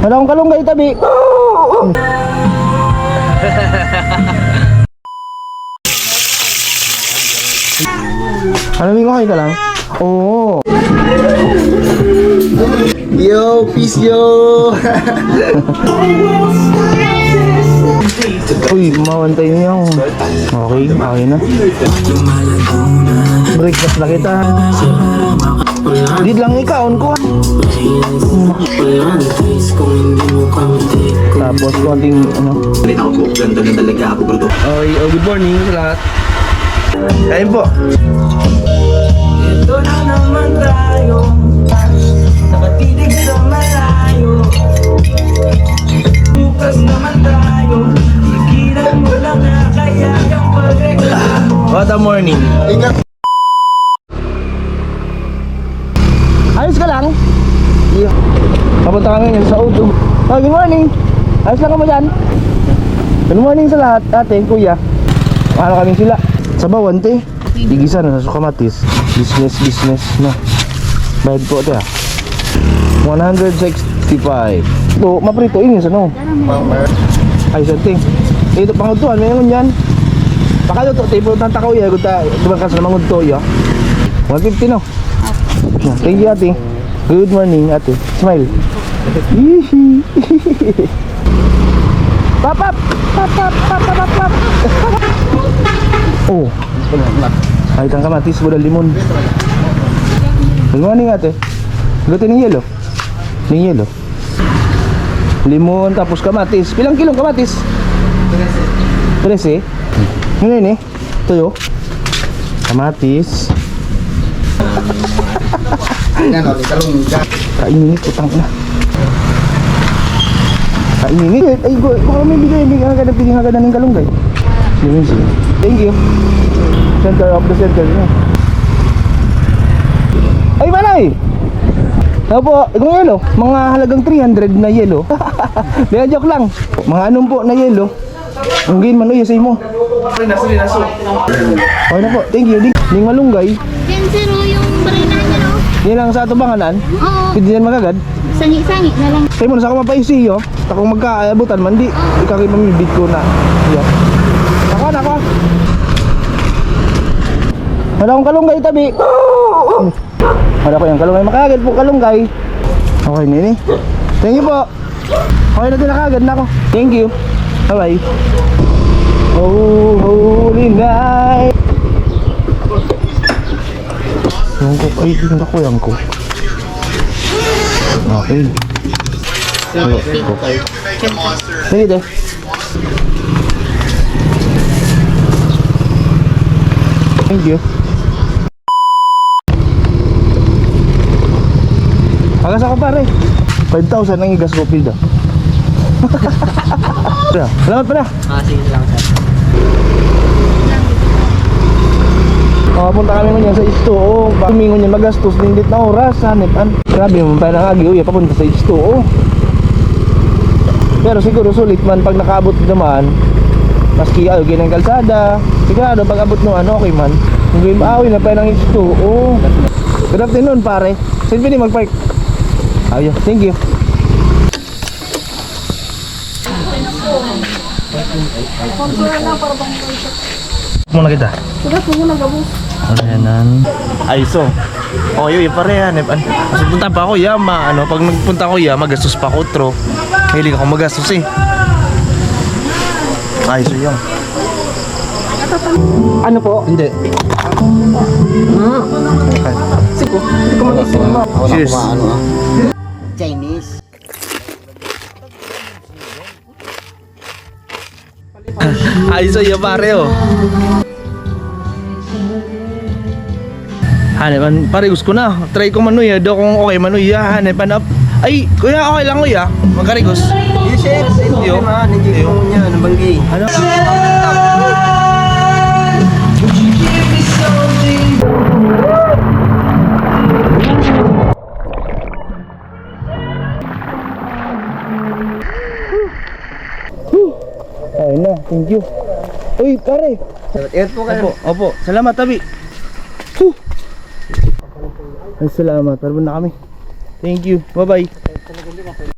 Wala akong kalunggay tabi. Alam mo, okay ka lang? Oo. Yo, peace yo. Uy, mawantay niya ako. Okay, okay na. Breakfast na kita. Did lang ikaon ko. Tapos konting ano. Ganda na talaga ako, bro. Okay, good morning sa lahat. Kain po. Ito na naman tayo, nakatitig sa malayo. Bukas naman tayo, igilan mo lang na kaya yung pagreklamo. What a morning. Ayos ka lang? Yeah. Papunta kami ngayon sa Udo. Oh, good morning. Ayos lang ka mo dyan? Good morning sa lahat, ate, kuya. Paano kaming sila? Sa bawante. Tigisa na sa Kamatis. Business na. Bayad po ito 165. Ito, maprito inis ano? Ay, something. Ito, pangutuan, mayroon yan. Pakaluto, tipo ng takaw ya. Dumakas na mangunto ya. 150 no? Thank you ate. Good morning ate. Smile. Pap pap pap pap pap pap pap. Oh, ay tang kamatis budal limon. Good morning ate. Luto ng yelo. Ng yelo. Limon tapos kamatis. Pilang kilong kamatis? 13. Ini tuyo. Kamatis. Kainin putang na. Kainin. Ay, kung may bigay agad ng kalunggay. Thank you. Center of the center. Ay, manay! Opo, itong yelo. Mga halagang 300 na yelo. Kaya joke lang. Mga anong po na yelo. Ang gain man uya sa imo. Naso. Okay na po, thank you. Ding malunggay. Yan zero yung barina niya no? Yan lang sa ato bangalan. Oo. Pwede yan magagad. Sangi-sangi na lang. Kaya mo na sa ako mapaisiyo. Takong magkaabutan man di. Ikakay mamibit ko na. Yeah. Ako. Wala akong kalunggay tabi. Wala ko yung kalunggay. Makagad po kalunggay. Okay nini. Thank you po. Okay na din nakagad na ako. Thank you. Bye bye. Oh, holy night. Yung cook ay hindi ko yung cook. Okay. Sige deh. Thank you. Agas ako pare. 5,000 ang igas ko pilda. Salamat pala. Sige lang, sir. Punta kami ngayon sa Isto. Tumingon yan magastos nindit na oras. Hanipan. Grabe mo pa nang agi. Uy, papunta sa Isto. Pero siguro sulit man pag nakaabot naman. Maski ayaw ginang kalsada. Sigurado pag abot ng ano, okay man. Hindi maawi na pa ng Isto. Good afternoon pare. Saan pwede mag-park? Ayaw, thank you. Muna kita. Sudah po na gabos. Ayan. Ay so. Yun parehan. Kasi punta pa ako pag nagpunta ako magastos pa ako tro. Hilig ako magastos Ay so yun. Ano po? Hindi. Sige. Hindi ko mag-isip mo. Cheers. Chinese. Ay so yun pare Hanepan, pare gusto ko na. Try ko manuya, do kung okay manuya, hanepan up. Ay, kuya okay lang kuya. Magkarigos. Yes, sir. Yo. Hindi ko niya nabanggi. Ano? Ayun na, thank you. Uy, pare. Ingat po kayo. Opo. Salamat, tabi. Ay, salamat. Tarbon na kami. Thank you. Bye-bye.